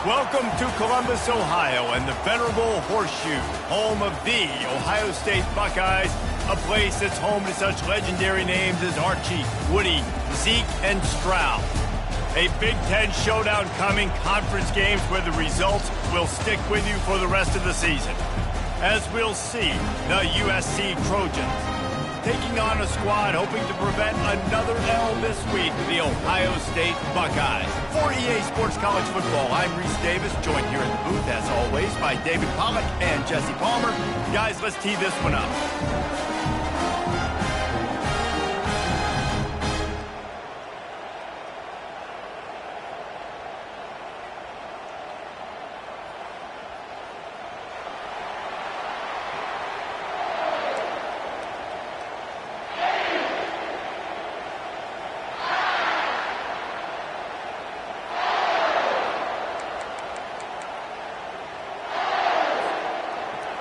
Welcome to Columbus, Ohio, and the venerable Horseshoe, home of the Ohio State Buckeyes, a place that's home to such legendary names as Archie, Woody, Zeke, and Stroud. A Big Ten showdown coming, conference games where the results will stick with you for the rest of the season. As we'll see, the USC Trojans taking on a squad hoping to prevent another L this week, the Ohio State Buckeyes. For EA Sports College Football, I'm Reese Davis, joined here in the booth, as always, by David Pollack and Jesse Palmer. Guys, let's tee this one up.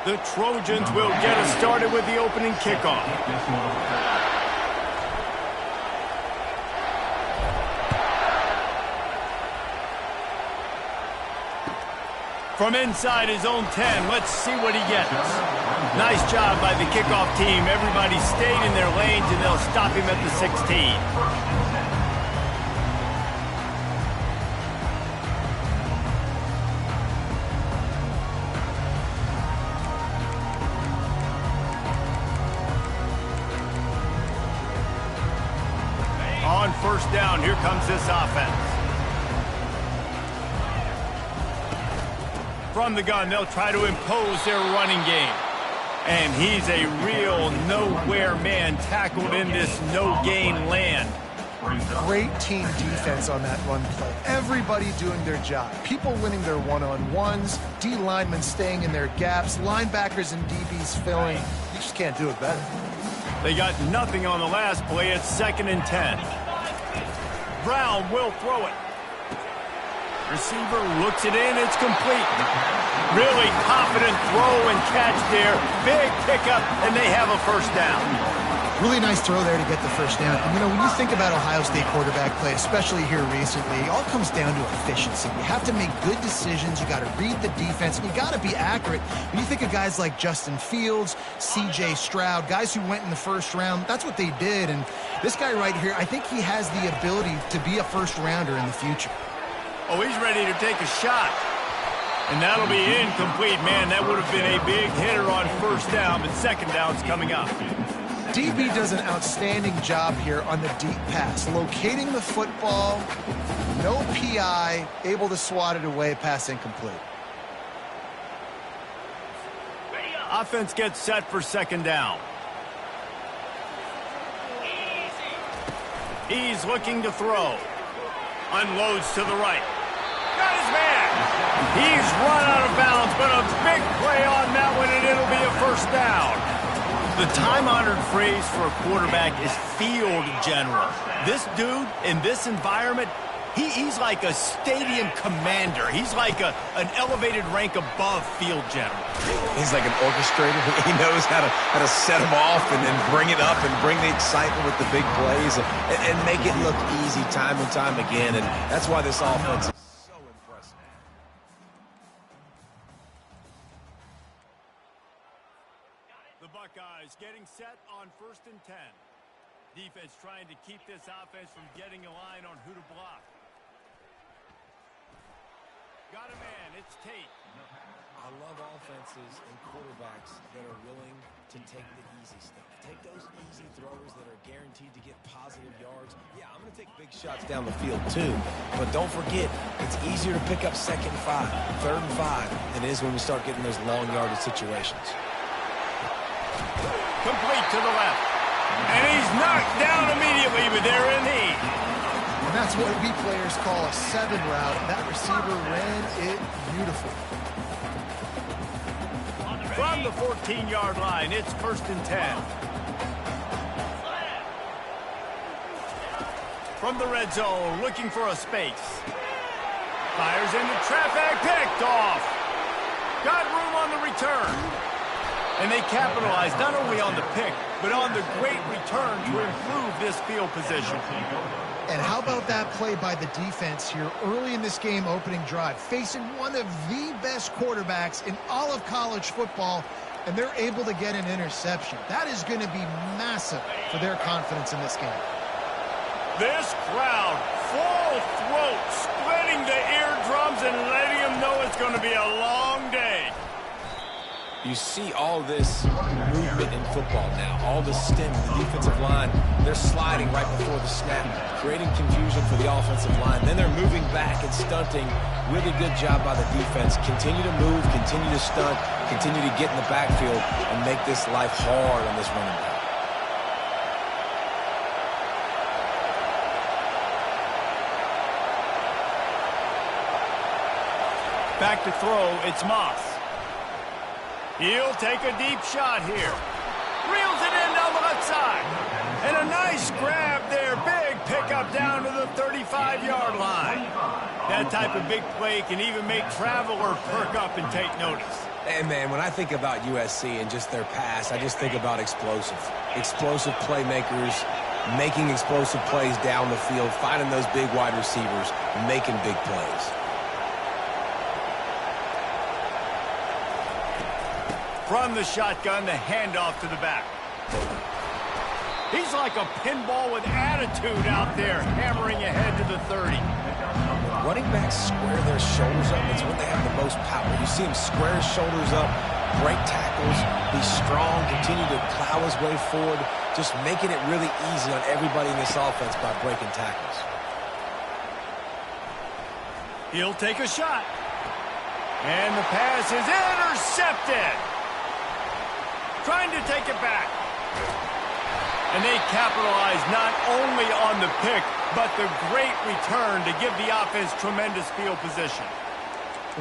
The Trojans will get us started with the opening kickoff. From inside his own 10, let's see what he gets. Nice job by the kickoff team. Everybody stayed in their lanes, and they'll stop him at the 16. On first down, here comes this offense. From the gun, they'll try to impose their running game. And he's a real nowhere man tackled in this no-gain land. Great team defense on that run play. Everybody doing their job. People winning their one-on-ones, D linemen staying in their gaps, linebackers and DBs filling. You just can't do it better. They got nothing on the last play. It's 2nd and 10. Brown will throw it. Receiver looks it in. It's complete. Really confident throw and catch there. Big pickup, and they have a first down. Really nice throw there to get the first down. And, you know, when you think about Ohio State quarterback play, especially here recently, it all comes down to efficiency. You have to make good decisions. You got to read the defense, and you got to be accurate. When you think of guys like Justin Fields, C.J. Stroud, guys who went in the first round, that's what they did. And this guy right here, I think he has the ability to be a first-rounder in the future. Oh, he's ready to take a shot. And that'll be incomplete. Man, that would have been a big hitter on first down, but second down's coming up. DB does an outstanding job here on the deep pass, locating the football, no PI, able to swat it away, pass incomplete. Offense gets set for second down. He's looking to throw. Unloads to the right. Got his man. He's run out of bounds, but a big play on that one, and it'll be a first down. The time-honored phrase for a quarterback is field general. This dude, in this environment, he's like a stadium commander. He's like an elevated rank above field general. He's like an orchestrator. He knows how to set them off and then bring it up and bring the excitement with the big plays and make it look easy time and time again. And that's why this offense is so impressive. The Buckeyes getting set on 1st and 10. Defense trying to keep this offense from getting a line on who to block. Got a man, it's Tate. I love offenses and quarterbacks that are willing to take the easy stuff. Take those easy throws that are guaranteed to get positive yards. Yeah, I'm going to take big shots down the field too. But don't forget, it's easier to pick up 2nd and 5, 3rd and 5 than it is when we start getting those long yardage situations. Complete to the left. And he's knocked down immediately, but they're in the. And that's what we players call a 7 route. That receiver ran it beautiful. From the 14-yard line, it's 1st and 10. From the red zone, looking for a space. Fires into traffic, picked off. Got room on the return. And they capitalized not only on the pick, but on the great return to improve this field position. And how about at that play by the defense here early in this game opening drive, facing one of the best quarterbacks in all of college football, and they're able to get an interception. That is going to be massive for their confidence in this game. This crowd, full throat, splitting the eardrums and letting them know it's going to be a long day. You see all this movement in football now. All the stem, the defensive line, they're sliding right before the snap, creating confusion for the offensive line. Then they're moving back and stunting. Really good job by the defense. Continue to move, continue to stunt, continue to get in the backfield and make this life hard on this running back. Back to throw, it's Moss. He'll take a deep shot here. Reels it in down the left side. And a nice grab there. Big pickup down to the 35-yard line. That type of big play can even make Traveler perk up and take notice. And, man, when I think about USC and just their pass, I just think about explosive. Explosive playmakers, making explosive plays down the field, finding those big wide receivers, making big plays. From the shotgun, the handoff to the back. He's like a pinball with attitude out there, hammering ahead to the 30. Running backs square their shoulders up. It's when they have the most power. You see him square his shoulders up, break tackles, be strong, continue to plow his way forward, just making it really easy on everybody in this offense by breaking tackles. He'll take a shot. And the pass is intercepted. Trying to take it back. And they capitalize not only on the pick, but the great return to give the offense tremendous field position.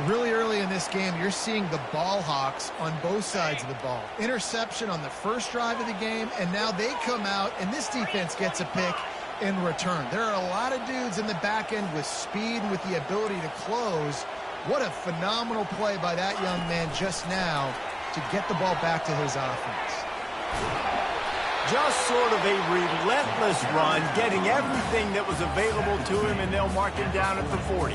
Really early in this game, you're seeing the ball hawks on both sides of the ball. Interception on the first drive of the game, and now they come out, and this defense gets a pick in return. There are a lot of dudes in the back end with speed and with the ability to close. What a phenomenal play by that young man just now to get the ball back to his offense. Just sort of a relentless run, getting everything that was available to him, and they'll mark him down at the 40.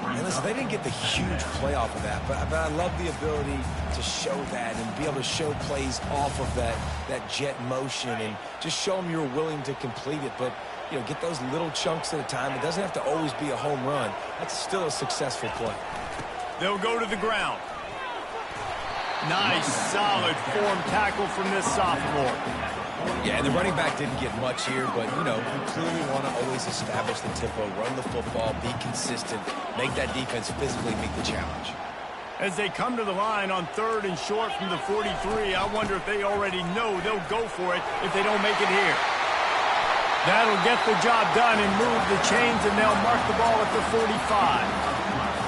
And listen, they didn't get the huge play off of that, but I love the ability to show that and be able to show plays off of that jet motion and just show them you're willing to complete it. But, you know, get those little chunks at a time. It doesn't have to always be a home run. That's still a successful play. They'll go to the ground. Nice, solid form tackle from this sophomore. Yeah, and the running back didn't get much here, but, you know, you clearly want to always establish the tempo, run the football, be consistent, make that defense physically meet the challenge. As they come to the line on 3rd and short from the 43, I wonder if they already know they'll go for it if they don't make it here. That'll get the job done and move the chains, and they'll mark the ball at the 45.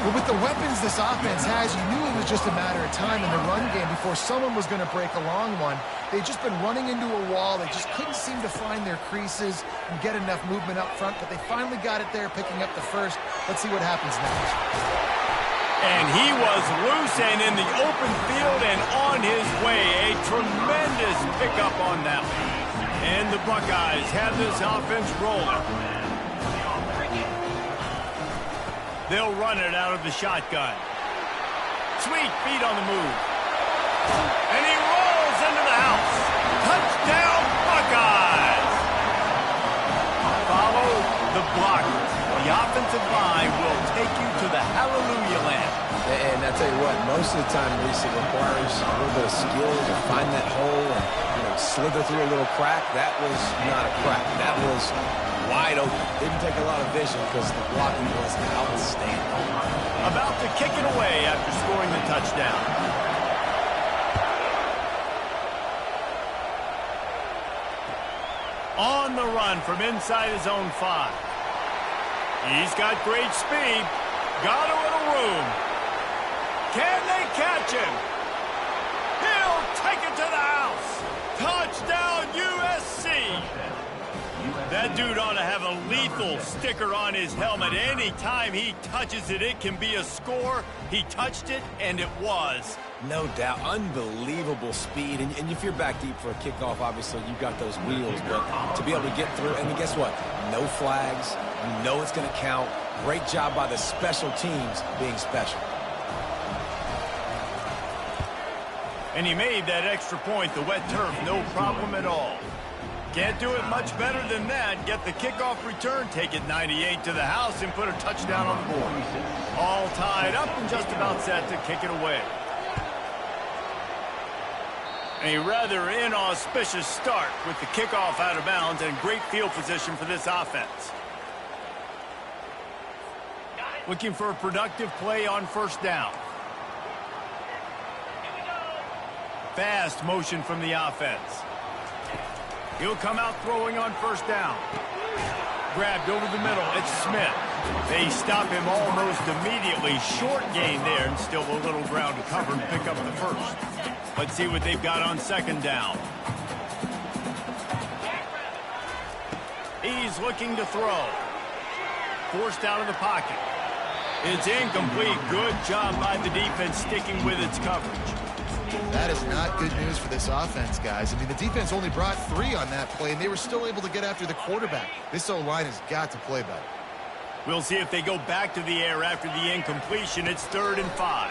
Well, with the weapons this offense has, you knew it was just a matter of time in the run game before someone was going to break a long one. They'd just been running into a wall. They just couldn't seem to find their creases and get enough movement up front, but they finally got it there, picking up the first. Let's see what happens next. And he was loose and in the open field and on his way. A tremendous pickup on that one. And the Buckeyes have this offense rolling. They'll run it out of the shotgun. Sweet feet on the move. And he rolls into the house. Touchdown, Buckeyes! Follow the blockers. The offensive line will take you to the hallelujah land. And I tell you what, most of the time, Reese, it requires a little bit of skill to find that hole and, you know, slither through a little crack. That was not a crack. That was wide open. Didn't take a lot of vision because the blocking was outstanding. About to kick it away after scoring the touchdown. On the run from inside his own 5. He's got great speed. Got a little room. Can they catch him? He'll take it to the house. Touchdown, USC. That dude ought to have a lethal sticker on his helmet. Anytime he touches it, it can be a score. He touched it, and it was. No doubt. Unbelievable speed. And if you're back deep for a kickoff, obviously you've got those wheels. But to be able to get through, and guess what? No flags. You know it's going to count. Great job by the special teams being special. And he made that extra point, the wet turf, no problem at all. Can't do it much better than that. Get the kickoff return, take it 98 to the house, and put a touchdown on the board. All tied up and just about set to kick it away. A rather inauspicious start with the kickoff out of bounds and great field position for this offense. Looking for a productive play on first down. Fast motion from the offense. He'll come out throwing on first down. Grabbed over the middle. It's Smith. They stop him almost immediately. Short gain there and still a little ground to cover and pick up the first. Let's see what they've got on second down. He's looking to throw. Forced out of the pocket. It's incomplete. Good job by the defense sticking with its coverage. That is not good news for this offense, guys. I mean, the defense only brought 3 on that play, and they were still able to get after the quarterback. This O-line has got to play better. We'll see if they go back to the air after the incompletion. It's 3rd and 5.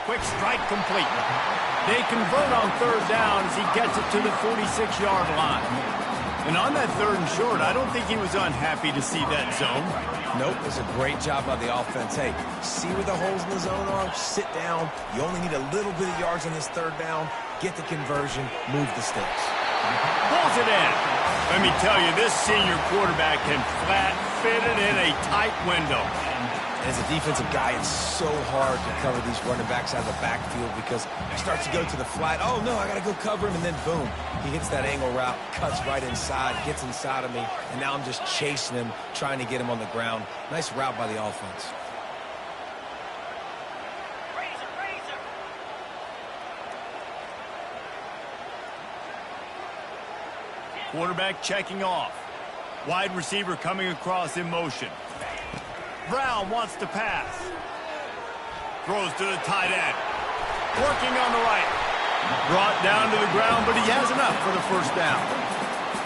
Quick strike complete. They convert on third down as he gets it to the 46-yard line. And on that 3rd and short, I don't think he was unhappy to see that zone. Nope, it's a great job by the offense. Hey, see where the holes in the zone are? Sit down. You only need a little bit of yards on this 3rd down. Get the conversion. Move the sticks. Pulls it in. Let me tell you, this senior quarterback can flat fit it in a tight window. As a defensive guy, it's so hard to cover these running backs out of the backfield because he starts to go to the flat. Oh, no, I got to go cover him, and then boom. He hits that angle route, cuts right inside, gets inside of me, and now I'm just chasing him, trying to get him on the ground. Nice route by the offense. Quarterback checking off. Wide receiver coming across in motion. Brown wants to pass. Throws to the tight end. Working on the right. Brought down to the ground, but he has enough for the first down.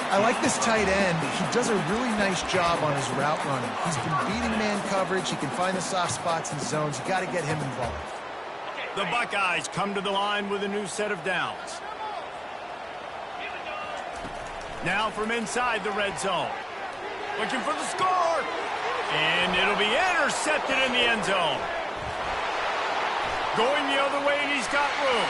I like this tight end. He does a really nice job on his route running. He's been beating man coverage. He can find the soft spots and zones. You got to get him involved. The Buckeyes come to the line with a new set of downs. Now from inside the red zone. Looking for the score. And it'll be intercepted in the end zone. Going the other way, and he's got room.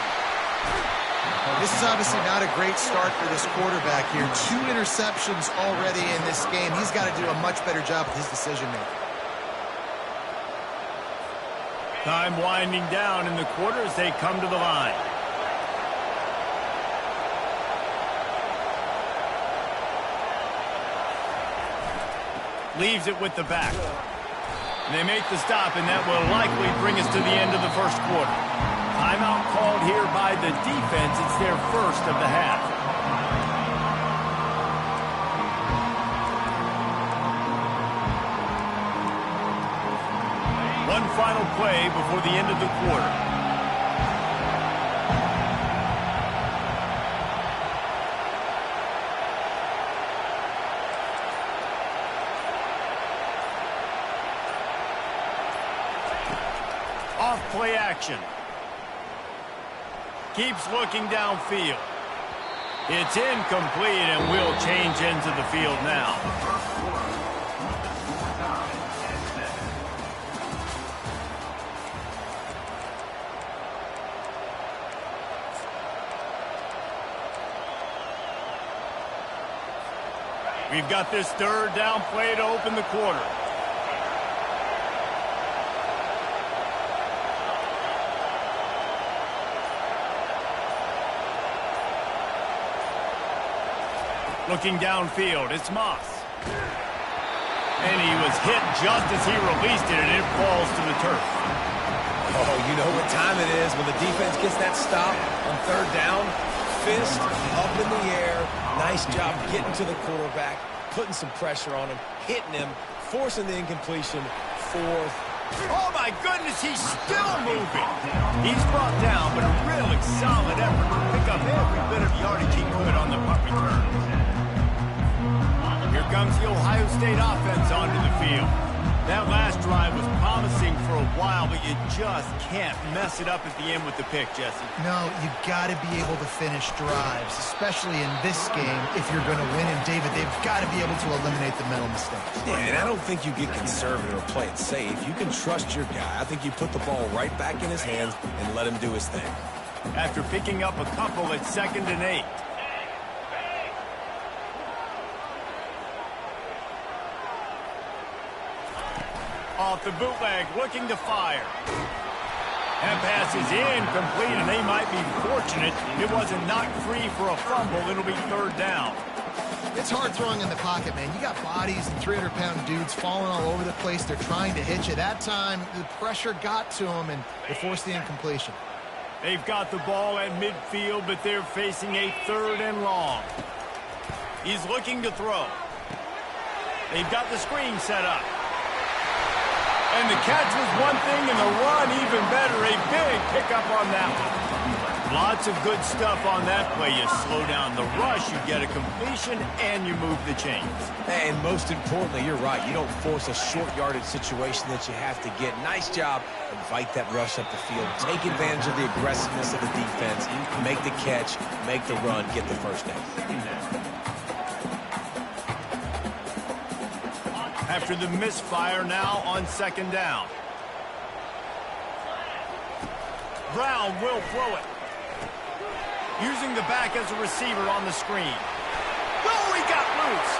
This is obviously not a great start for this quarterback here. 2 interceptions already in this game. He's got to do a much better job with his decision-making. Time winding down in the quarter as they come to the line. Leaves it with the back. And they make the stop, and that will likely bring us to the end of the first quarter. Timeout called here by the defense. It's their first of the half. One final play before the end of the quarter. Off-play action. Keeps looking downfield. It's incomplete, and we'll change into the field now. We've got this 3rd down play to open the quarter. Looking downfield, it's Moss. And he was hit just as he released it, and it falls to the turf. Oh, you know what time it is when the defense gets that stop on 3rd down. fist up in the air. Nice job getting to the quarterback, putting some pressure on him, hitting him, forcing the incompletion. Fourth. Oh, my goodness, he's still moving. He's brought down, but a really solid effort to pick up every bit of yardage he could on the punt return. Here comes the Ohio State offense onto the field. That last drive was promising for a while, but you just can't mess it up at the end with the pick, Jesse. No, you got to be able to finish drives, especially in this game if you're going to win. And, David, they've got to be able to eliminate the mental mistakes. Yeah, and I don't think you get conservative or play it safe. You can trust your guy. I think you put the ball right back in his hands and let him do his thing. After picking up a couple at 2nd and 8. Off the bootleg, looking to fire. That pass is incomplete, and they might be fortunate it wasn't knocked free for a fumble. It'll be 3rd down. It's hard throwing in the pocket, man. You got bodies and 300-pound dudes falling all over the place. They're trying to hit you. That time, the pressure got to them, and they forced the incompletion. They've got the ball at midfield, but they're facing a 3rd and long. He's looking to throw. They've got the screen set up. And the catch was one thing, and the run even better. A big pickup on that one. Lots of good stuff on that play. You slow down the rush, you get a completion, and you move the chains. And most importantly, you're right. You don't force a short yardage situation that you have to get. Nice job. Invite that rush up the field. Take advantage of the aggressiveness of the defense. Make the catch, make the run, get the first down. After the misfire, now on 2nd down. Brown will throw it. Using the back as a receiver on the screen. Oh, he got loose.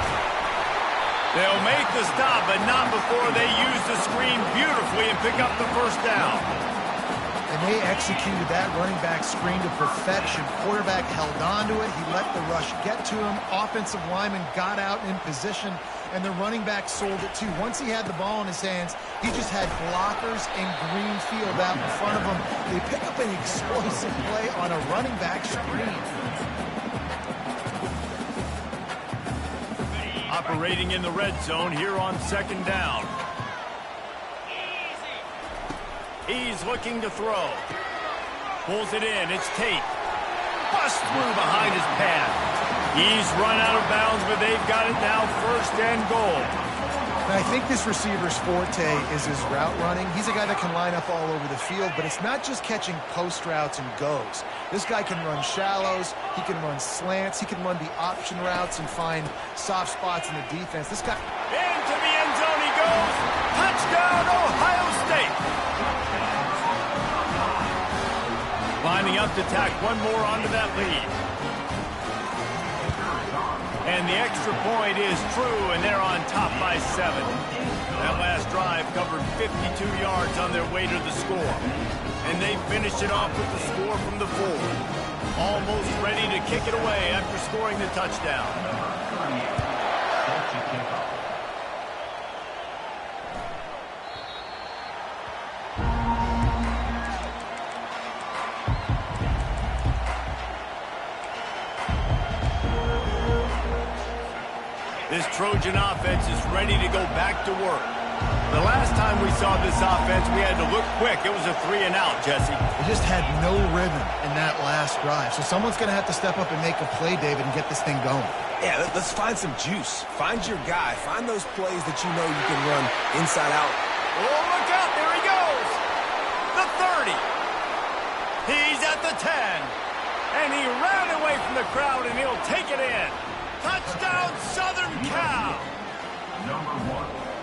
They'll make the stop, but not before they use the screen beautifully and pick up the first down. And they executed that running back screen to perfection. Quarterback held on to it. He let the rush get to him. Offensive lineman got out in position, and the running back sold it too. Once he had the ball in his hands, he just had blockers and green field out in front of him. They pick up an explosive play on a running back screen. Operating in the red zone here on 2nd down. He's looking to throw. Pulls it in. It's Tate. Bust through behind his pad. He's run out of bounds, but they've got it now 1st and goal. And I think this receiver's forte is his route running. He's a guy that can line up all over the field, but it's not just catching post routes and goes. This guy can run shallows. He can run slants. He can run the option routes and find soft spots in the defense. This guy... Into the end zone he goes. Touchdown, Ohio State. Lining up to tack one more onto that lead. And the extra point is true, and they're on top by 7. That last drive covered 52 yards on their way to the score. And they finished it off with the score from the 4. Almost ready to kick it away after scoring the touchdown. This Trojan offense is ready to go back to work. The last time we saw this offense, we had to look quick. It was a 3-and-out, Jesse. They just had no rhythm in that last drive. So someone's going to have to step up and make a play, David, and get this thing going. Yeah, let's find some juice. Find your guy. Find those plays that you know you can run inside out. Oh, look out. There he goes. The 30. He's at the 10. And he ran away from the crowd, and he'll take it in. Touchdown, Southern Cal.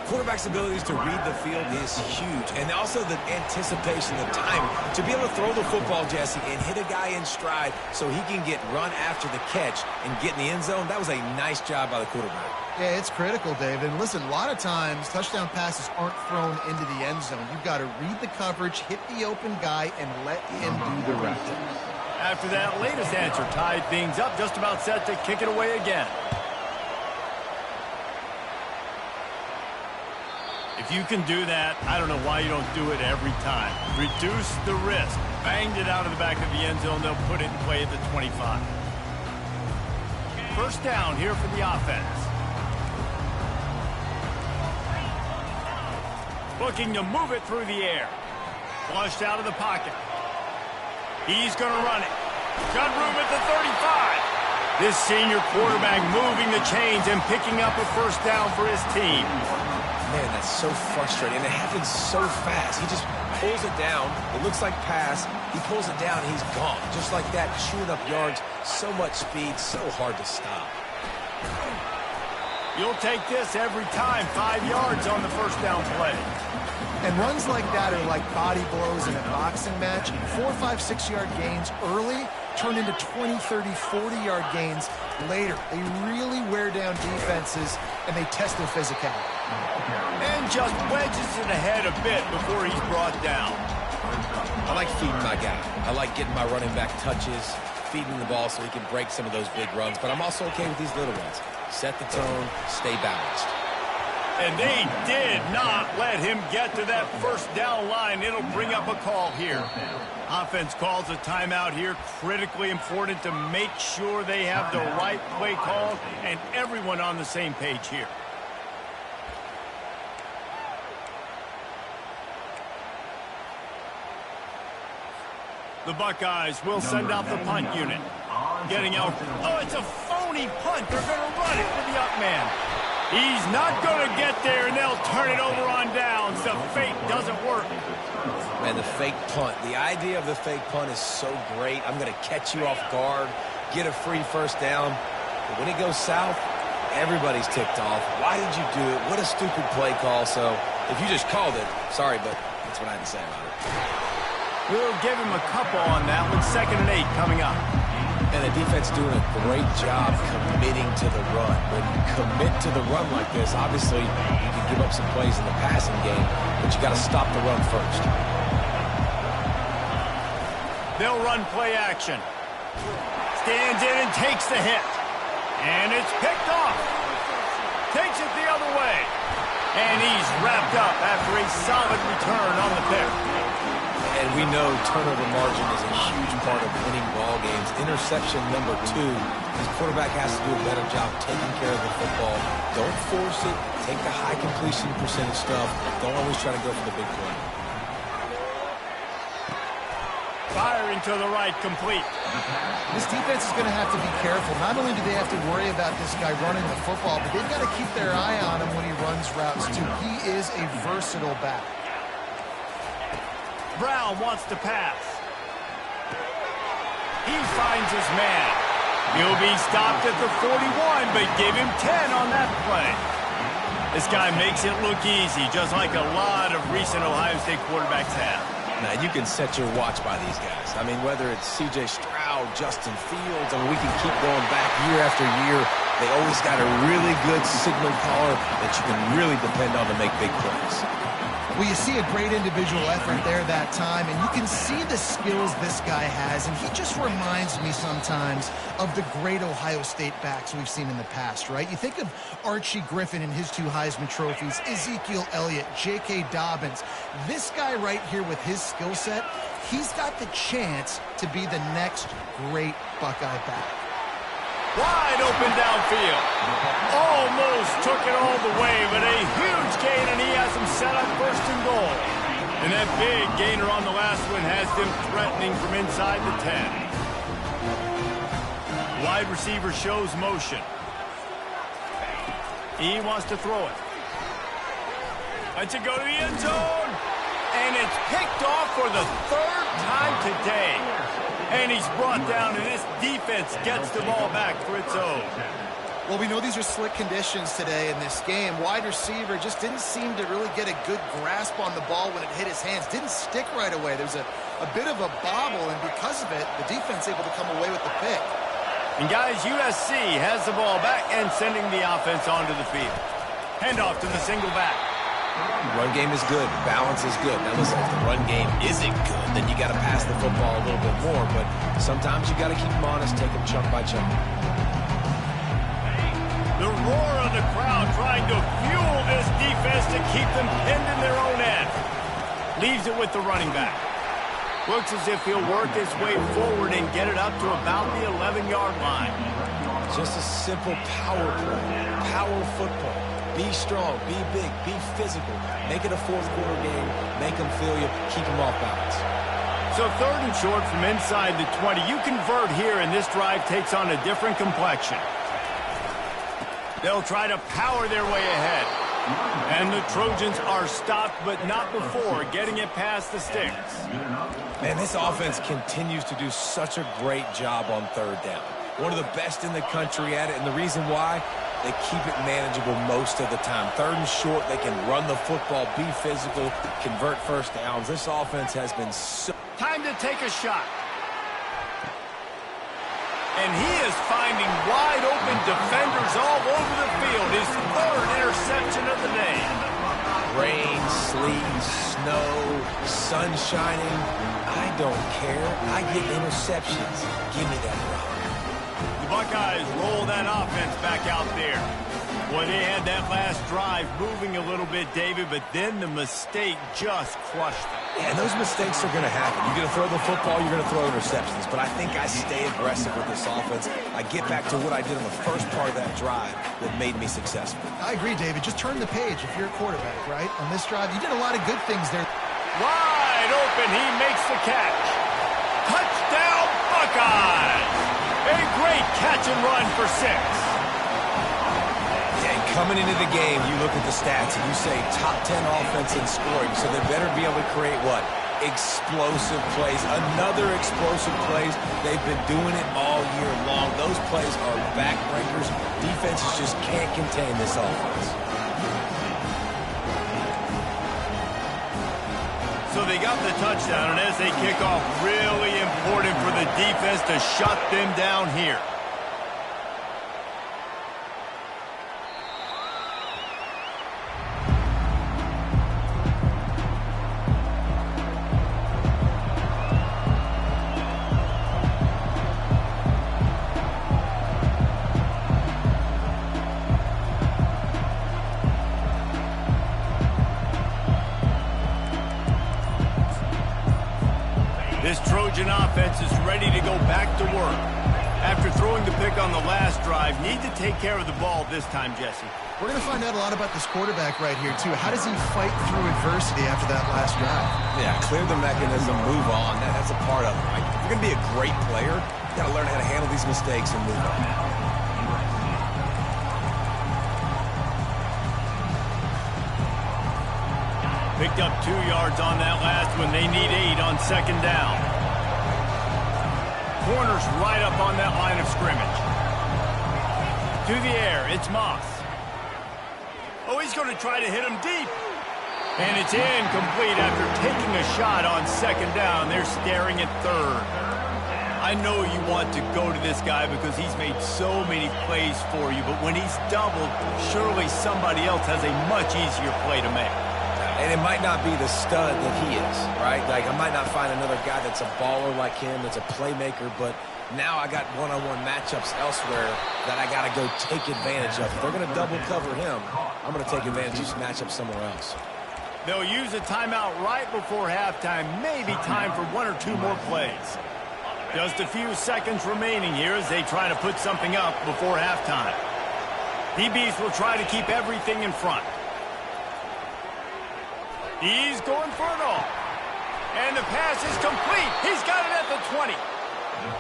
Quarterback's abilities to read the field is huge. And also the anticipation, the time to be able to throw the football, Jesse, and hit a guy in stride so he can get run after the catch and get in the end zone. That was a nice job by the quarterback. Yeah, it's critical, David. And listen, a lot of times touchdown passes aren't thrown into the end zone. You've got to read the coverage, hit the open guy, and let him do the rest. After that latest answer tied things up, just about set to kick it away again. If you can do that, I don't know why you don't do it every time. Reduce the risk. Banged it out of the back of the end zone. They'll put it in play at the 25. first down here for the offense. Looking to move it through the air. Flushed out of the pocket. He's going to run it. Got room at the 35. This senior quarterback moving the chains and picking up a first down for his team. Man, that's so frustrating. And it happens so fast. He just pulls it down. It looks like pass. He pulls it down. He's gone. Just like that, chewing up yards. So much speed, so hard to stop. You'll take this every time. 5 yards on the first down play. And runs like that are like body blows in a boxing match. 4, 5, 6-yard gains early turn into 20, 30, 40-yard gains later. They really wear down defenses, and they test their physicality. And just wedges it ahead a bit before he's brought down. I like feeding my guy. I like getting my running back touches, feeding the ball so he can break some of those big runs. But I'm also okay with these little ones. Set the tone, stay balanced. And they did not let him get to that first down line. It'll bring up a call here. Offense calls a timeout here. Critically important to make sure they have the right play call and everyone on the same page here. The Buckeyes will send out the punt unit. Getting out. Oh, it's a phony punt. They're going to run it for the up man. He's not going to get there, and they'll turn it over on downs. The fake doesn't work. Man, the fake punt. The idea of the fake punt is so great. I'm going to catch you off guard, get a free first down. But when it goes south, everybody's ticked off. Why did you do it? What a stupid play call. So if you just called it, sorry, but that's what I had to say about it. We'll give him a couple on that with 2nd and 8 coming up. And the defense doing a great job committing to the run. When you commit to the run like this, obviously you can give up some plays in the passing game, but you got to stop the run first. They'll run play action. Stands in and takes the hit. And it's picked off. Takes it the other way. And he's wrapped up after a solid return on the pick. And we know turnover margin is a huge part of winning ball games. Interception number 2. This quarterback has to do a better job taking care of the football. Don't force it. Take the high completion percentage stuff. Don't always try to go for the big play. Firing to the right, complete. This defense is going to have to be careful. Not only do they have to worry about this guy running the football, but they've got to keep their eye on him when he runs routes, too. He is a versatile back. Brown wants to pass. He finds his man. He'll be stopped at the 41, but give him 10 on that play. This guy makes it look easy, just like a lot of recent Ohio State quarterbacks have. Now, you can set your watch by these guys. I mean, whether it's C.J. Stroud, Justin Fields, I mean, we can keep going back year after year. They always got a really good signal caller that you can really depend on to make big plays. Well, you see a great individual effort there that time, and you can see the skills this guy has, and he just reminds me sometimes of the great Ohio State backs we've seen in the past, right? You think of Archie Griffin and his 2 Heisman trophies, Ezekiel Elliott, J.K. Dobbins. This guy right here with his skill set, he's got the chance to be the next great Buckeye back. Wide open downfield. Almost took it all the way, but a huge gain, and he has him set up 1st and goal. And that big gainer on the last one has them threatening from inside the 10. Wide receiver shows motion. He wants to throw it. Lets it go to the end zone. And it's picked off for the 3rd time today. And he's brought down, and this defense gets the ball back for its own. Well, we know these are slick conditions today in this game. Wide receiver just didn't seem to really get a good grasp on the ball when it hit his hands. Didn't stick right away. There's a bit of a bobble, and because of it, the defense able to come away with the pick. And guys, USC has the ball back and sending the offense onto the field. Handoff to the single back. Run game is good. Balance is good. Now listen, if the run game isn't good, then you got to pass the football a little bit more. But sometimes you got to keep them honest, take them chunk by chunk. The roar of the crowd trying to fuel this defense to keep them pinned in their own end. Leaves it with the running back. Looks as if he'll work his way forward and get it up to about the 11-yard line. Just a simple power play, power football. Be strong, be big, be physical. Make it a fourth quarter game. Make them feel you, keep them off balance. So 3rd and short from inside the 20. You convert here, and this drive takes on a different complexion. They'll try to power their way ahead. And the Trojans are stopped, but not before getting it past the sticks. Man, this offense continues to do such a great job on 3rd down. One of the best in the country at it, and the reason why, they keep it manageable most of the time. 3rd and short, they can run the football, be physical, convert first downs. This offense has been so... Time to take a shot. And he is finding wide open defenders all over the field. His 3rd interception of the day. Rain, sleet, snow, sun shining. I don't care. I get interceptions. Give me that rock. The Buckeyes roll that offense back out there. Well, they had that last drive moving a little bit, David, but then the mistake just crushed them. Yeah, and those mistakes are going to happen. You're going to throw the football, you're going to throw interceptions. But I think I stay aggressive with this offense. I get back to what I did in the first part of that drive that made me successful. I agree, David. Just turn the page if you're a quarterback, right? On this drive, you did a lot of good things there. Wide open, he makes the catch. Touchdown, Buckeyes! A great catch and run for 6. Coming into the game, you look at the stats and you say top 10 offense in scoring, so they better be able to create what? Explosive plays. Another explosive plays. They've been doing it all year long. Those plays are backbreakers. Defenses just can't contain this offense. So they got the touchdown, and as they kick off, really important for the defense to shut them down here. This Trojan offense is ready to go back to work. After throwing the pick on the last drive, need to take care of the ball this time, Jesse. We're going to find out a lot about this quarterback right here, too. How does he fight through adversity after that last drive? Yeah, clear the mechanism, move on. That's a part of it, right? If you're going to be a great player, you got to learn how to handle these mistakes and move on. Picked up 2 yards on that last one. They need 8 on 2nd down. Corners right up on that line of scrimmage. To the air, it's Moss. Oh, he's going to try to hit him deep. And it's incomplete after taking a shot on 2nd down. They're staring at 3rd. I know you want to go to this guy because he's made so many plays for you, but when he's doubled, surely somebody else has a much easier play to make. And it might not be the stud that he is, right? Like, I might not find another guy that's a baller like him, that's a playmaker, but now I got one-on-one matchups elsewhere that I got to go take advantage of. If they're going to double cover him, I'm going to take advantage of this matchup somewhere else. They'll use a timeout right before halftime, maybe time for 1 or 2 more plays. Just a few seconds remaining here as they try to put something up before halftime. DBs will try to keep everything in front. He's going for it all. And the pass is complete. He's got it at the 20.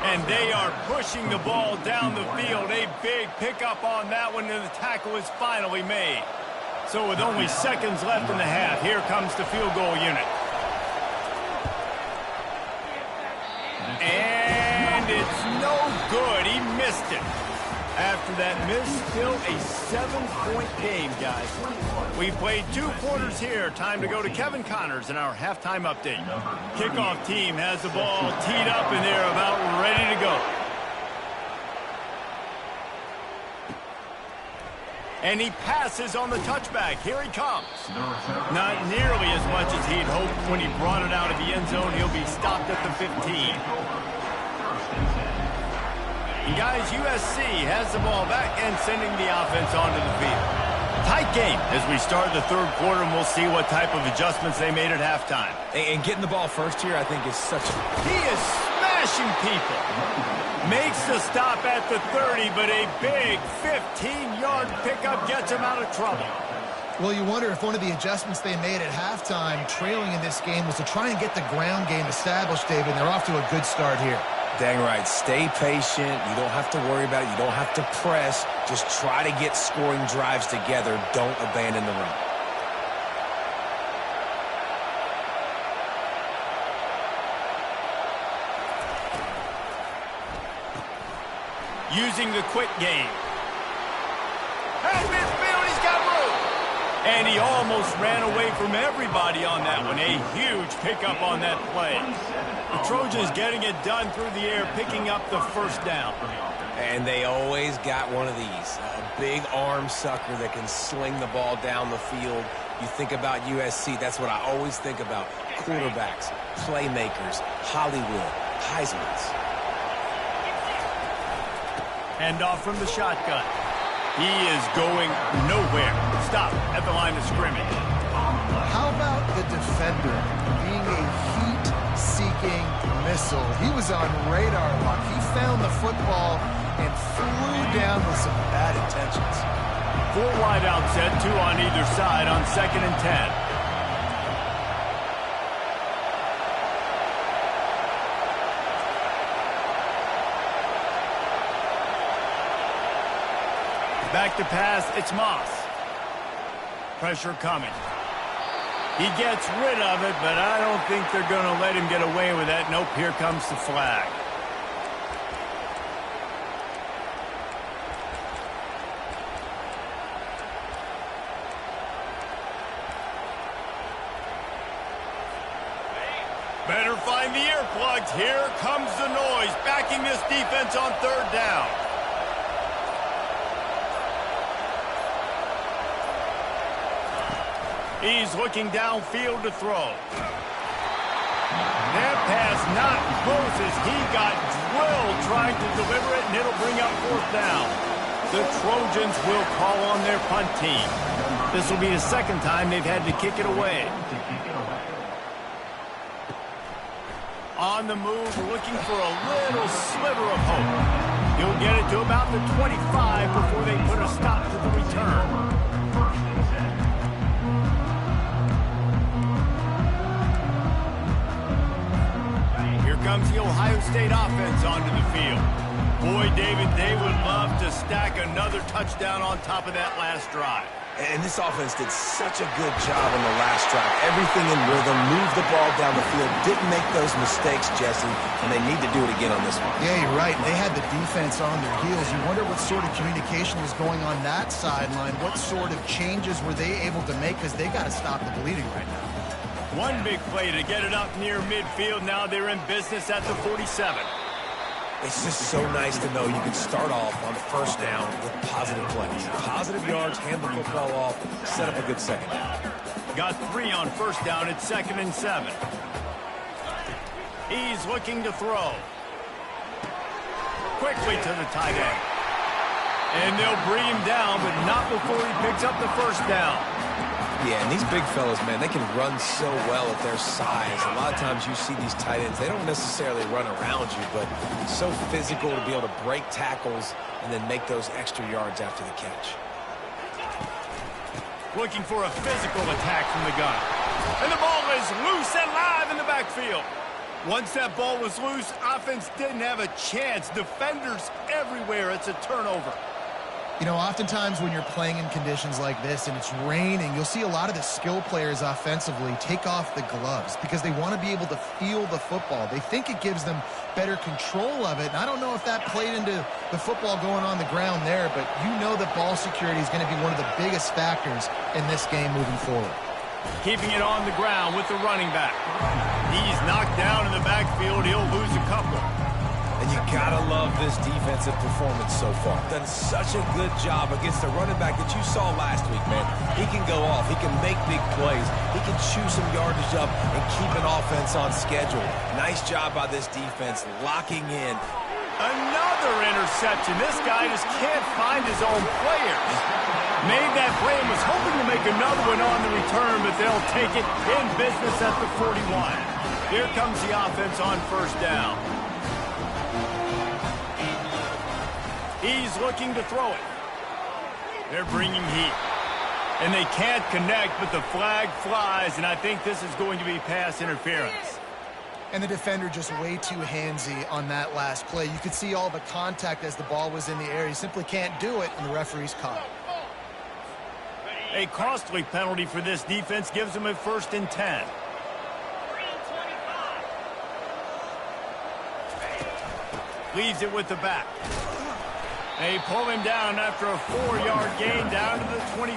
And they are pushing the ball down the field. A big pickup on that one, and the tackle is finally made. So with only seconds left in the half, here comes the field goal unit. And it's no good. He missed it. After that miss, still a 7-point game, guys. We played 2 quarters here. Time to go to Kevin Connors in our halftime update. Kickoff team has the ball teed up, and they're about ready to go. And he passes on the touchback. Here he comes. Not nearly as much as he'd hoped when he brought it out of the end zone. He'll be stopped at the 15. And guys, USC has the ball back and sending the offense onto the field. Tight game as we start the 3rd quarter, and we'll see what type of adjustments they made at halftime. And getting the ball first here, I think, is such a... He is smashed smashing people. Makes the stop at the 30, but a big 15-yard pickup gets him out of trouble. Well, you wonder if one of the adjustments they made at halftime, trailing in this game, was to try and get the ground game established, David. They're off to a good start here. Dang right. Stay patient. You don't have to worry about it. You don't have to press. Just try to get scoring drives together. Don't abandon the run. Using the quick game. Hey, midfield, he's got room. And he almost ran away from everybody on that one. A huge pickup on that play. The Trojans getting it done through the air, picking up the first down. And they always got one of these. A big arm sucker that can sling the ball down the field. You think about USC, that's what I always think about. Quarterbacks, playmakers, Hollywood, Heismans. Handoff from the shotgun. He is going nowhere. Stop at the line of scrimmage. How about the defender being a heat-seeking missile? He was on radar lock. He found the football and flew down with some bad intentions. 4 wide out set, 2 on either side on 2nd and 10. Back to pass, it's Moss. Pressure coming. He gets rid of it, but I don't think they're going to let him get away with that. Nope, here comes the flag. Better find the earplugs. Here comes the noise, backing this defense on 3rd down. He's looking downfield to throw. That pass not close as he got drilled trying to deliver it, and it'll bring up 4th down. The Trojans will call on their punt team. This will be the 2nd time they've had to kick it away. On the move, looking for a little sliver of hope. He'll get it to about the 25 before they put a stop to the return. Comes the Ohio State offense onto the field. Boy, David, they would love to stack another touchdown on top of that last drive. And this offense did such a good job on the last drive. Everything in rhythm, moved the ball down the field, didn't make those mistakes, Jesse, and they need to do it again on this one. Yeah, you're right. They had the defense on their heels. You wonder what sort of communication was going on that sideline. What sort of changes were they able to make, because they got to stop the bleeding right now. One big play to get it up near midfield. Now they're in business at the 47. It's just so nice to know you can start off on 1st down with positive plays. Positive yards, hand the football off, set up a good 2nd down. Got 3 on 1st down at 2nd and 7. He's looking to throw. Quickly to the tight end. And they'll bring him down, but not before he picks up the 1st down. Yeah, and these big fellas, man, they can run so well at their size. A lot of times you see these tight ends, they don't necessarily run around you, but so physical to be able to break tackles and then make those extra yards after the catch. Looking for a physical attack from the gun. And the ball is loose and live in the backfield. Once that ball was loose, offense didn't have a chance. Defenders everywhere. It's a turnover. You know, oftentimes when you're playing in conditions like this and it's raining, you'll see a lot of the skill players offensively take off the gloves because they want to be able to feel the football. They think it gives them better control of it. And I don't know if that played into the football going on the ground there, but you know that ball security is going to be one of the biggest factors in this game moving forward. Keeping it on the ground with the running back. He's knocked down in the backfield. He'll lose a couple. And you gotta love this defensive performance so far. Done such a good job against the running back that you saw last week, man. He can go off. He can make big plays. He can chew some yardage up and keep an offense on schedule. Nice job by this defense locking in. Another interception. This guy just can't find his own players. Made that play and was hoping to make another one on the return, but they'll take it in business at the 41. Here comes the offense on 1st down. He's looking to throw it. They're bringing heat. And they can't connect, but the flag flies, and I think this is going to be pass interference. And the defender just way too handsy on that last play. You could see all the contact as the ball was in the air. He simply can't do it, and the referee's caught it. A costly penalty for this defense gives them a 1st and 10. Leaves it with the back. They pull him down after a 4-yard gain down to the 24.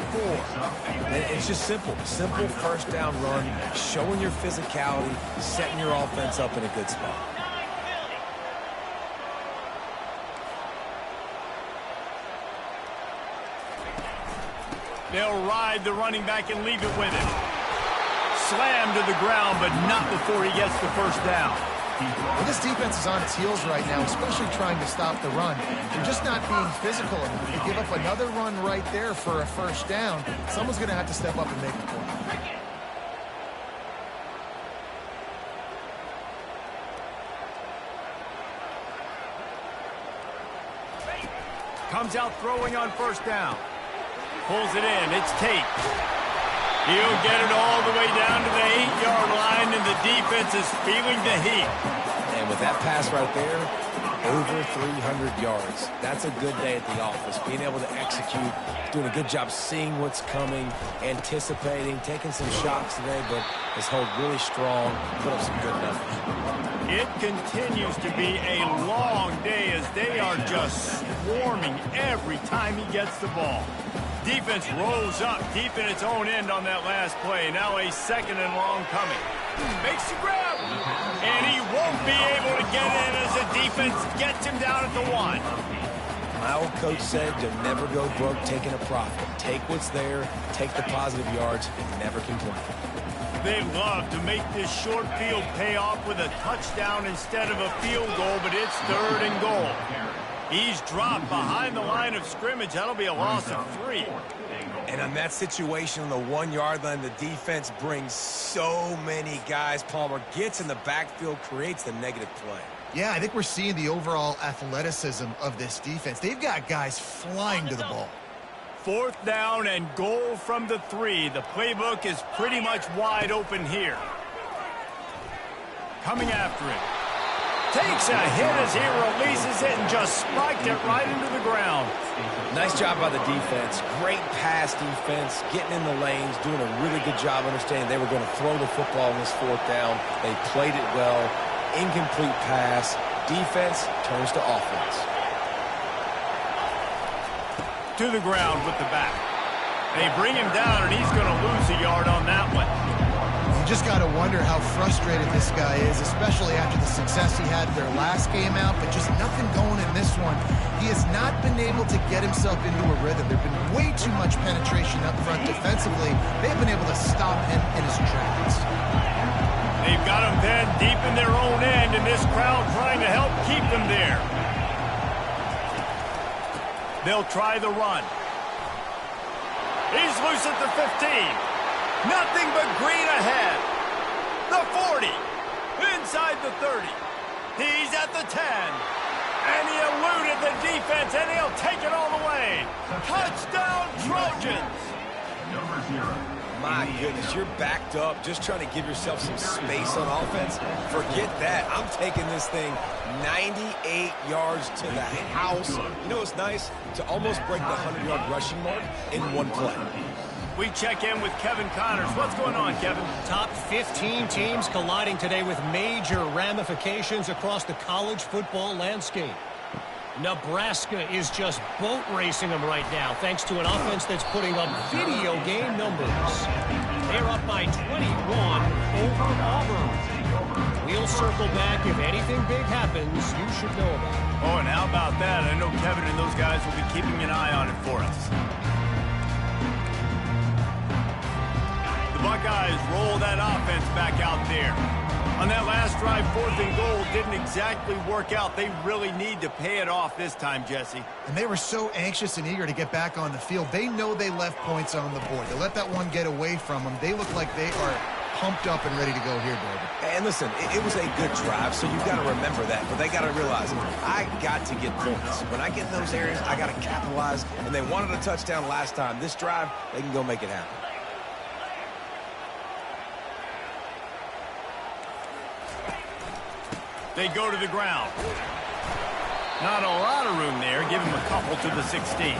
It's just simple. Simple 1st down run, showing your physicality, setting your offense up in a good spot. They'll ride the running back and leave it with him. Slammed to the ground, but not before he gets the 1st down. Well, this defense is on its heels right now, especially trying to stop the run. They're just not being physical enough. If they give up another run right there for a 1st down, someone's going to have to step up and make a play. Comes out throwing on 1st down. Pulls it in. It's Tate. He'll get it all the way down to the 8-yard line, and the defense is feeling the heat. And with that pass right there, over 300 yards. That's a good day at the office. Being able to execute, doing a good job seeing what's coming, anticipating, taking some shots today, but has held really strong, put up some good numbers. It continues to be a long day as they are just swarming every time he gets the ball. Defense rolls up deep in its own end on that last play. Now a 2nd and long coming. Makes the grab. And he won't be able to get in as the defense gets him down at the 1. My old coach said you'll never go broke taking a profit. Take what's there, take the positive yards, and never complain. They love to make this short field pay off with a touchdown instead of a field goal, but it's 3rd and goal. He's dropped behind the line of scrimmage. That'll be a loss of 3. And on that situation on the 1-yard line, the defense brings so many guys. Palmer gets in the backfield, creates the negative play. Yeah, I think we're seeing the overall athleticism of this defense. They've got guys flying to the ball. 4th down and goal from the 3. The playbook is pretty much wide open here. Coming after it. Takes a hit as he releases it and just spiked it right into the ground. Nice job by the defense. Great pass defense, getting in the lanes, doing a really good job understanding they were going to throw the football on this 4th down. They played it well. Incomplete pass. Defense turns to offense. To the ground with the back. They bring him down, and he's going to lose a yard on that one. You just got to wonder how frustrated this guy is, especially after the success he had their last game out, but just nothing going in this one. He has not been able to get himself into a rhythm. There's been way too much penetration up front defensively. They've been able to stop him in his tracks. They've got him then deep in their own end, and this crowd trying to help keep them there. They'll try the run. He's loose at the 15. Nothing but green ahead. The 40. Inside the 30. He's at the 10. And he eluded the defense, and he'll take it all the way. Touchdown, Trojans. My goodness, you're backed up, just trying to give yourself some space on offense. Forget that. I'm taking this thing 98 yards to the house. You know what's nice? To almost break the 100-yard rushing mark in one play. We check in with Kevin Connors. What's going on, Kevin? Top 15 teams colliding today with major ramifications across the college football landscape. Nebraska is just boat racing them right now, thanks to an offense that's putting up video game numbers. They're up by 21 over Auburn. We'll circle back if anything big happens you should know about. Oh, and how about that? I know Kevin and those guys will be keeping an eye on it for us. The Buckeyes roll that offense back out there. On that last drive, 4th and goal didn't exactly work out. They really need to pay it off this time, Jesse. And they were so anxious and eager to get back on the field. They know they left points on the board. They let that one get away from them. They look like they are pumped up and ready to go here, David. And listen, it was a good drive, so you've got to remember that. But they got to realize, I got to get points. When I get in those areas, I got to capitalize. And they wanted a touchdown last time. This drive, they can go make it happen. They go to the ground. Not a lot of room there. Give him a couple to the 16.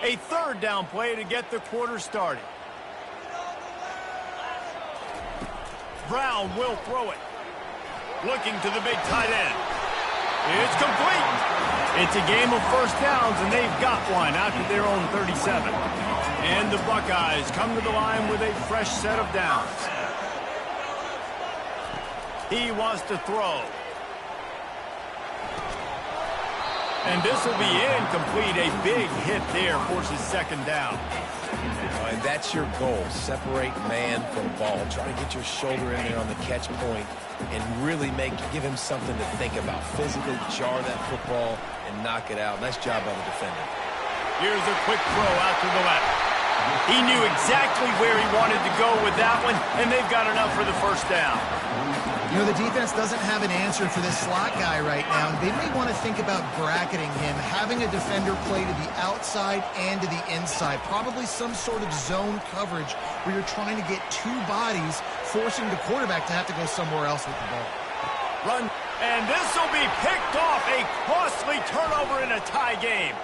A third down play to get the quarter started. Brown will throw it. Looking to the big tight end. It's complete. It's a game of first downs, and they've got one out to their own 37. And the Buckeyes come to the line with a fresh set of downs. He wants to throw. And this will be incomplete. A big hit there forces second down. And that's your goal. Separate man from ball. Try to get your shoulder in there on the catch point and really give him something to think about. Physically jar that football and knock it out. Nice job by the defender. Here's a quick throw out to the left. He knew exactly where he wanted to go with that one, and they've got enough for the first down. You know, the defense doesn't have an answer for this slot guy right now. They may want to think about bracketing him, having a defender play to the outside and to the inside. Probably some sort of zone coverage where you're trying to get two bodies, forcing the quarterback to have to go somewhere else with the ball. Run, and this will be picked off. A costly turnover in a tie game.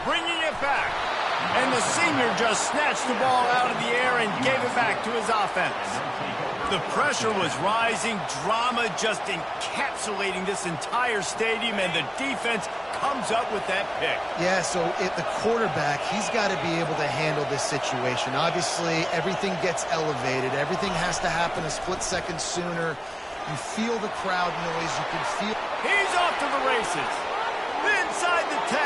Bringing it back. And the senior just snatched the ball out of the air and gave it back to his offense. The pressure was rising, drama just encapsulating this entire stadium, and the defense comes up with that pick. Yeah, so the quarterback, he's got to be able to handle this situation. Obviously, everything gets elevated. Everything has to happen a split second sooner. You feel the crowd noise. You can feel... He's off to the races. Inside the 10.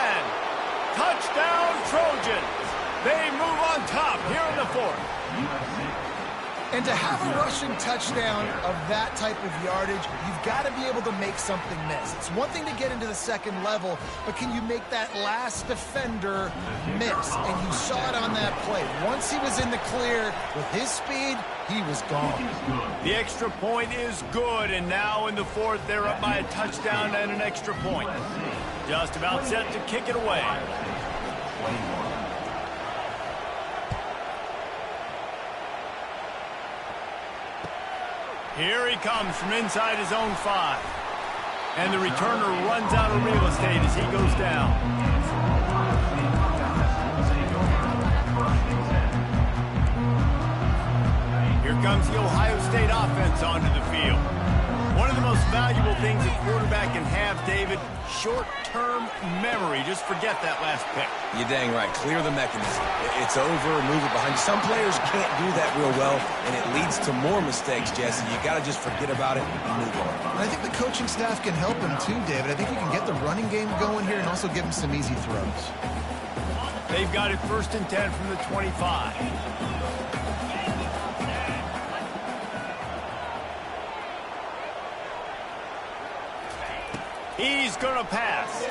Touchdown, Trojans. They move on top here in the fourth. And to have a rushing touchdown of that type of yardage, you've got to be able to make something miss. It's one thing to get into the second level, but can you make that last defender miss? And you saw it on that play. Once he was in the clear with his speed, he was gone. The extra point is good, and now in the fourth, they're up by a touchdown and an extra point. Just about set to kick it away. Here he comes from inside his own 5. And the returner runs out of real estate as he goes down. Here comes the Ohio State offense onto the field. One of the most valuable things a quarterback can have, David, short-term memory. Just forget that last pick. You're dang right. Clear the mechanism. It's over, move it behind you. Some players can't do that real well, and it leads to more mistakes, Jesse. You got to just forget about it and move on. I think the coaching staff can help him too, David. I think you can get the running game going here and also give him some easy throws. They've got it 1st and 10 from the 25. He's going to pass.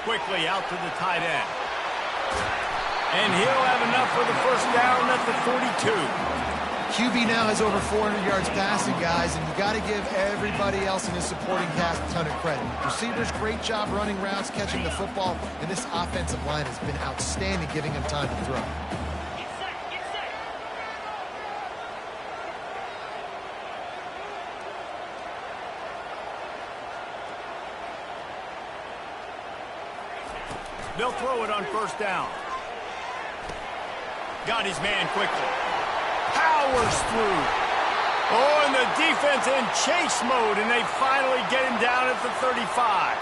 Quickly out to the tight end. And he'll have enough for the first down at the 42. QB now has over 400 yards passing, guys, and you got to give everybody else in his supporting cast a ton of credit. Receivers, great job running routes, catching the football, and this offensive line has been outstanding, giving him time to throw. They'll throw it on first down. Got his man quickly. Powers through. Oh, and the defense in chase mode, and they finally get him down at the 35.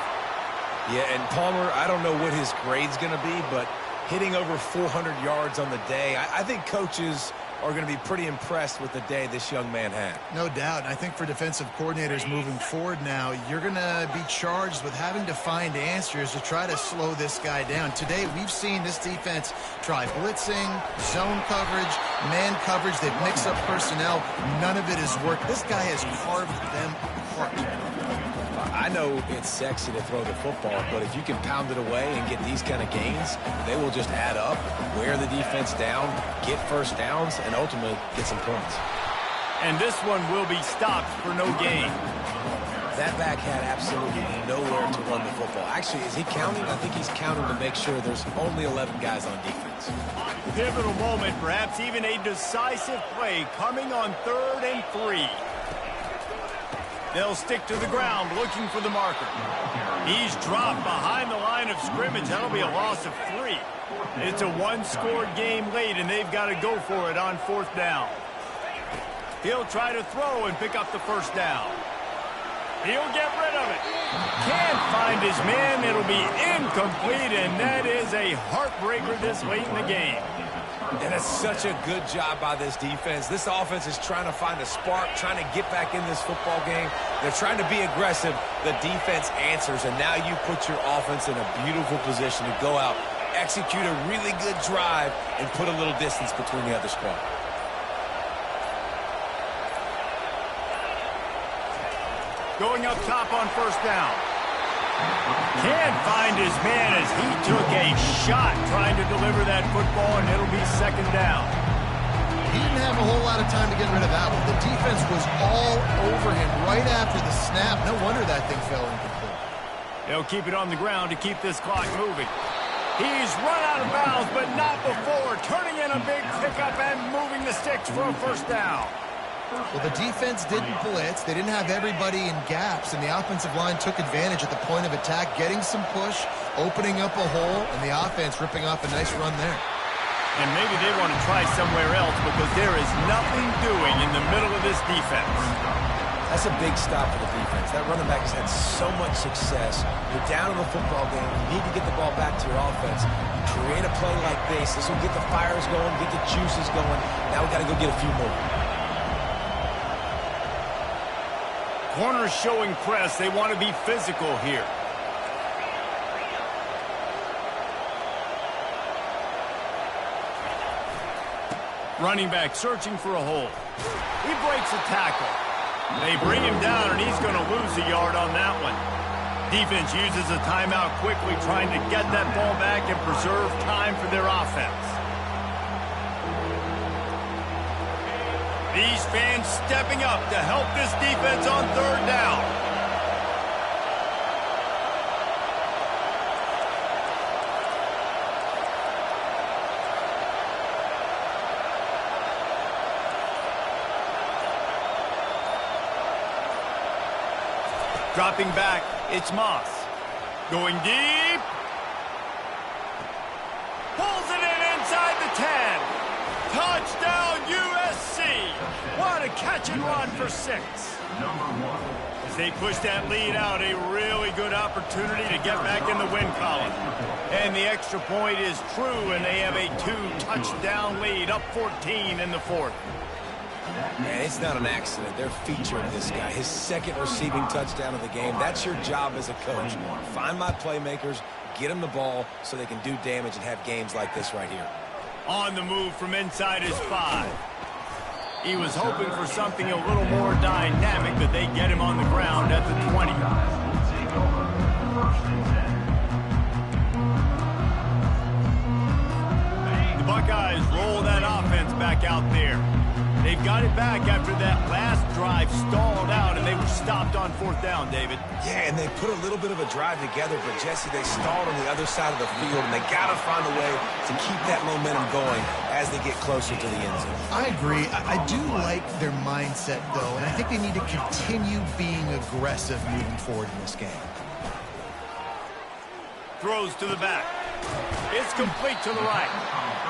Yeah, and Palmer, I don't know what his grade's going to be, but hitting over 400 yards on the day, I think coaches are going to be pretty impressed with the day this young man had. No doubt. And I think for defensive coordinators moving forward now, you're going to be charged with having to find answers to try to slow this guy down. Today, we've seen this defense try blitzing, zone coverage, man coverage. They've mixed up personnel. None of it has worked. This guy has carved them apart. I know it's sexy to throw the football, but if you can pound it away and get these kind of gains, they will just add up, wear the defense down, get first downs, and ultimately get some points. And this one will be stopped for no gain. That back had absolutely nowhere to run the football. Actually, is he counting? I think he's counting to make sure there's only 11 guys on defense. Pivotal moment, perhaps even a decisive play coming on 3rd and 3. They'll stick to the ground looking for the marker. He's dropped behind the line of scrimmage. That'll be a loss of 3. It's a one-score game late, and they've got to go for it on 4th down. He'll try to throw and pick up the first down. He'll get rid of it. Can't find his man. It'll be incomplete, and that is a heartbreaker this late in the game. And it's such a good job by this defense. This offense is trying to find a spark, trying to get back in this football game. They're trying to be aggressive. The defense answers, and now you put your offense in a beautiful position to go out, execute a really good drive, and put a little distance between the other squad. Going up top on 1st down. Can't find his man as he took a shot trying to deliver that football, and it'll be 2nd down. He didn't have a whole lot of time to get rid of that one. The defense was all over him right after the snap. No wonder that thing fell incomplete. They'll keep it on the ground to keep this clock moving. He's run out of bounds, but not before. Turning in a big pickup and moving the sticks for a 1st down. Well, the defense didn't blitz. They didn't have everybody in gaps, and the offensive line took advantage at the point of attack, getting some push, opening up a hole, and the offense ripping off a nice run there. And maybe they want to try somewhere else because there is nothing doing in the middle of this defense. That's a big stop for the defense. That running back has had so much success. You're down in the football game. You need to get the ball back to your offense. Create a play like this. This will get the fires going, get the juices going. Now we got to go get a few more. Corners showing press. They want to be physical here. Running back searching for a hole. He breaks a tackle. They bring him down, and he's going to lose a yard on that one. Defense uses a timeout quickly, trying to get that ball back and preserve time for their offense. These fans stepping up to help this defense on 3rd down. Dropping back, it's Moss. Going deep. Pulls it in inside the 10. Touchdown, USC. What a catch and run for 6. As they push that lead out, a really good opportunity to get back in the win column. And the extra point is true, and they have a 2-touchdown lead, up 14 in the 4th. Man, it's not an accident. They're featuring this guy. His 2nd receiving touchdown of the game. That's your job as a coach. Find my playmakers, get them the ball so they can do damage and have games like this right here. On the move from inside his 5. He was hoping for something a little more dynamic, but they get him on the ground at the 20. The Buckeyes roll that offense back out there. They've got it back after that last drive stalled out, and they were stopped on 4th down, David. Yeah, and they put a little bit of a drive together, but, Jesse, they stalled on the other side of the field, and they got to find a way to keep that momentum going as they get closer to the end zone. I agree. I do like their mindset, though, and I think they need to continue being aggressive moving forward in this game. Throws to the back. It's complete to the right.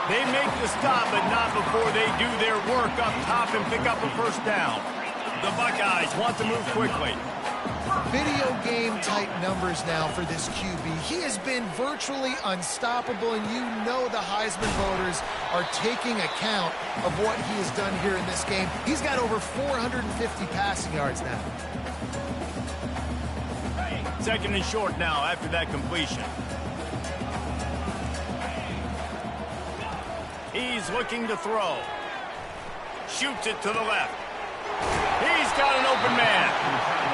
They make the stop, but not before they do their work up top and pick up a 1st down. The Buckeyes want to move quickly. Video game type numbers now for this QB. He has been virtually unstoppable, and you know the Heisman voters are taking account of what he has done here in this game. He's got over 450 passing yards now. Second and short now after that completion. He's looking to throw. Shoots it to the left. He's got an open man.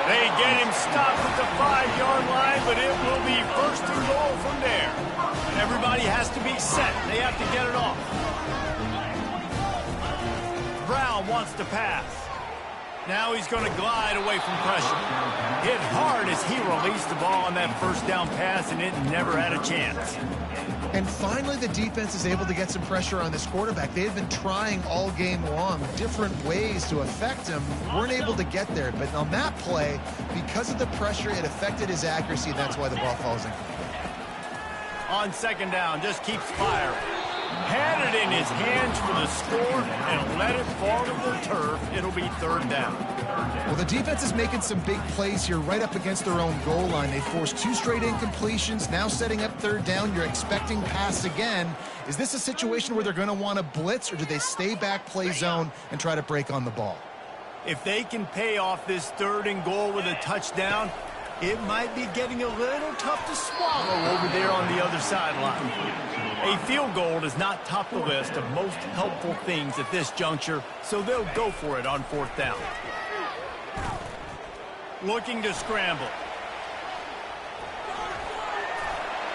They get him stopped at the 5-yard line, but it will be first and goal from there. And everybody has to be set. They have to get it off. Brown wants to pass. Now he's going to glide away from pressure. Hit hard as he released the ball on that first down pass, and it never had a chance. And finally, the defense is able to get some pressure on this quarterback. They had been trying all game long different ways to affect him. Weren't able to get there. But on that play, because of the pressure, it affected his accuracy, and that's why the ball falls incomplete. On second down, just keeps firing. Had it in his hands for the score and let it fall to the turf. It'll be third down. Well, the defense is making some big plays here right up against their own goal line. They forced 2 straight incompletions, now setting up third down. You're expecting pass again. Is this a situation where they're going to want to blitz, or do they stay back, play zone, and try to break on the ball? If they can pay off this third and goal with a touchdown, it might be getting a little tough to swallow over there on the other sideline. A field goal does not top the list of most helpful things at this juncture, so they'll go for it on fourth down. Looking to scramble.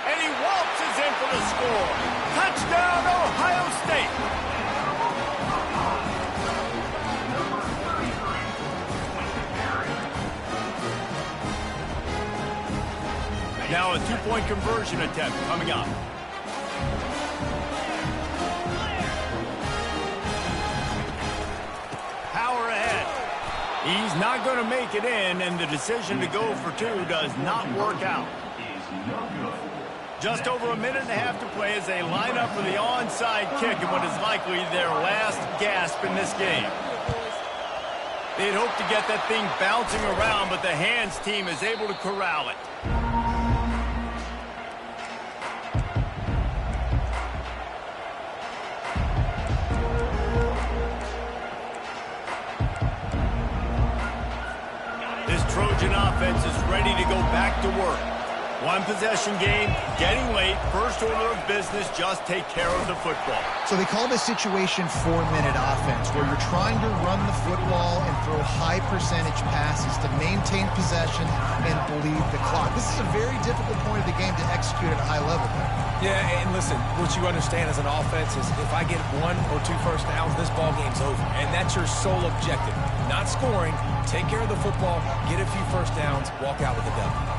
And he waltzes in for the score. Touchdown, Ohio State. Now a 2-point conversion attempt coming up. Power ahead. He's not going to make it in, and the decision to go for 2 does not work out. Just over a minute and a half to play as they line up for the onside kick in what is likely their last gasp in this game. They'd hope to get that thing bouncing around, but the hands team is able to corral it. Trojan offense is ready to go back to work. One possession game, getting late, first order of business, just take care of the football. So they call this situation 4-minute offense, where you're trying to run the football and throw high percentage passes to maintain possession and bleed the clock. This is a very difficult point of the game to execute at a high level. Yeah, and listen, what you understand as an offense is if I get 1 or 2 first downs, this ball game's over. And that's your sole objective. Not scoring, take care of the football, get a few first downs, walk out with a W.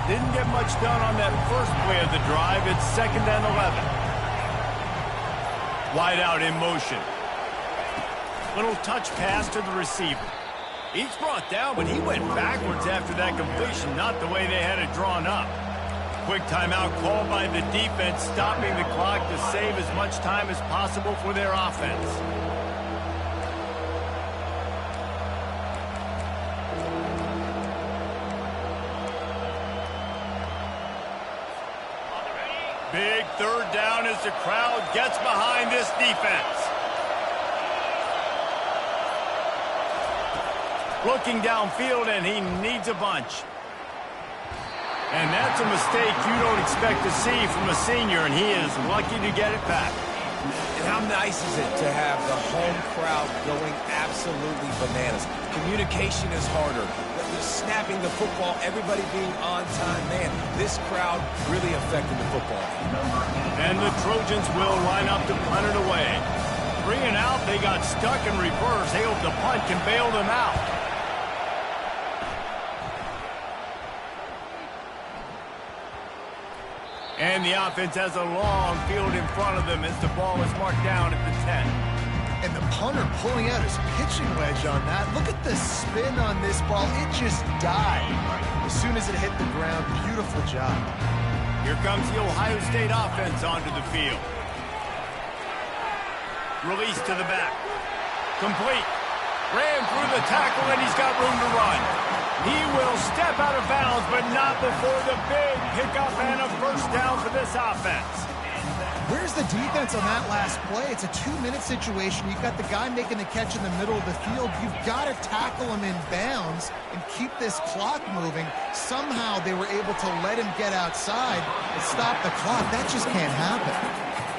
Didn't get much done on that first play of the drive. It's 2nd and 11. Wide out in motion. Little touch pass to the receiver. He's brought down, but he went backwards after that completion, not the way they had it drawn up. Quick timeout called by the defense, stopping the clock to save as much time as possible for their offense. Big third down as the crowd gets behind this defense. Looking downfield, and he needs a bunch. And that's a mistake you don't expect to see from a senior, and he is lucky to get it back. And how nice is it to have the home crowd going absolutely bananas? Communication is harder. Snapping the football, everybody being on time. Man, this crowd really affected the football. And the Trojans will line up to punt it away. Bringing out, they got stuck in reverse. They hope the punt can bail them out. And the offense has a long field in front of them as the ball is marked down at the 10. And the punter pulling out his pitching wedge on that. Look at the spin on this ball. It just died as soon as it hit the ground. Beautiful job. Here comes the Ohio State offense onto the field. Release to the back. Complete. Ran through the tackle, and he's got room to run. He will step out of bounds, but not before the big pickup and a first down for this offense. Where's the defense on that last play? It's a 2-minute situation. You've got the guy making the catch in the middle of the field. You've got to tackle him in bounds and keep this clock moving. Somehow they were able to let him get outside and stop the clock. That just can't happen.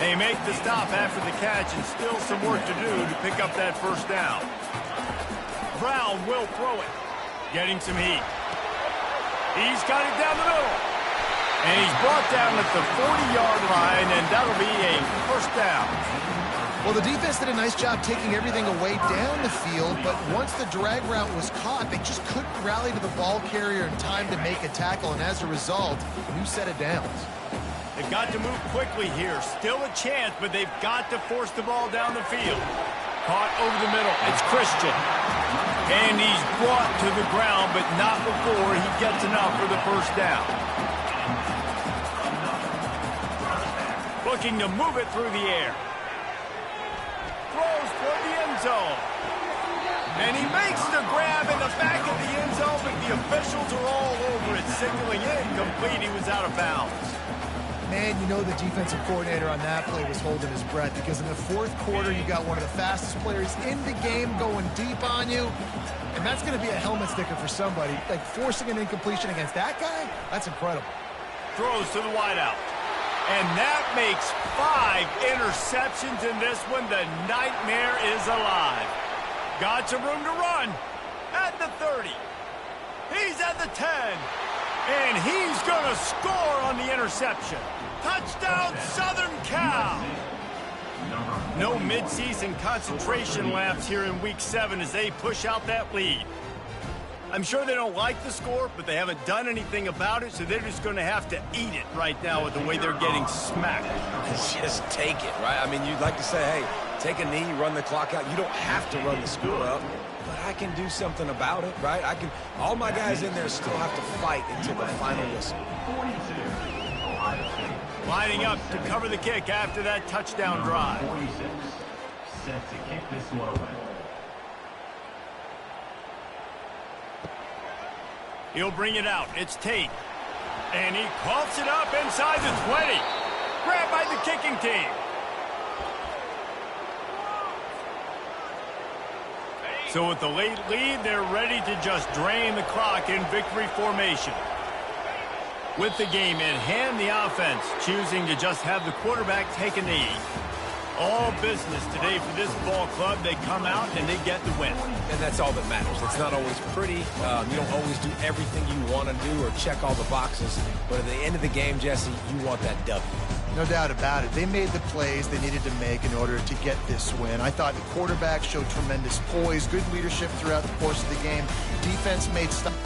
They make the stop after the catch, and still some work to do to pick up that first down. Brown will throw it. Getting some heat. He's got it down the middle. And he's brought down at the 40-yard line, and that'll be a first down. Well, the defense did a nice job taking everything away down the field, but once the drag route was caught, they just couldn't rally to the ball carrier in time to make a tackle, and as a result, a new set of downs. They've got to move quickly here. Still a chance, but they've got to force the ball down the field. Caught over the middle. It's Christian. And he's brought to the ground, but not before he gets enough for the first down. Looking to move it through the air. Throws toward the end zone. And he makes the grab in the back of the end zone, but the officials are all over it, signaling incomplete. He was out of bounds. Man, you know the defensive coordinator on that play was holding his breath, because in the fourth quarter, you got one of the fastest players in the game going deep on you, and that's going to be a helmet sticker for somebody. Like, forcing an incompletion against that guy, that's incredible. Throws to the wideout. And that makes 5 interceptions in this one. The nightmare is alive. Got some room to run at the 30. He's at the 10. And he's going to score on the interception. Touchdown, Southern Cal. No midseason concentration laps here in Week 7 as they push out that lead. I'm sure they don't like the score, but they haven't done anything about it, so they're just going to have to eat it right now with the way they're getting smacked. Just take it, right? I mean, you'd like to say, hey, take a knee, run the clock out. You don't have to run the score up, but I can do something about it, right? All my guys in there still have to fight until the final whistle. Lining up to cover the kick after that touchdown drive. 46 set to kick this one away. He'll bring it out. It's Tate. And he coughs it up inside the 20. Grabbed by the kicking team. So with the late lead, they're ready to just drain the clock in victory formation. With the game in hand, the offense choosing to just have the quarterback take a knee. All business today for this ball club. They come out and they get the win. And that's all that matters. It's not always pretty. You don't always do everything you want to do or check all the boxes. But at the end of the game, Jesse, you want that W. No doubt about it. They made the plays they needed to make in order to get this win. I thought the quarterback showed tremendous poise, good leadership throughout the course of the game. Defense made stuff.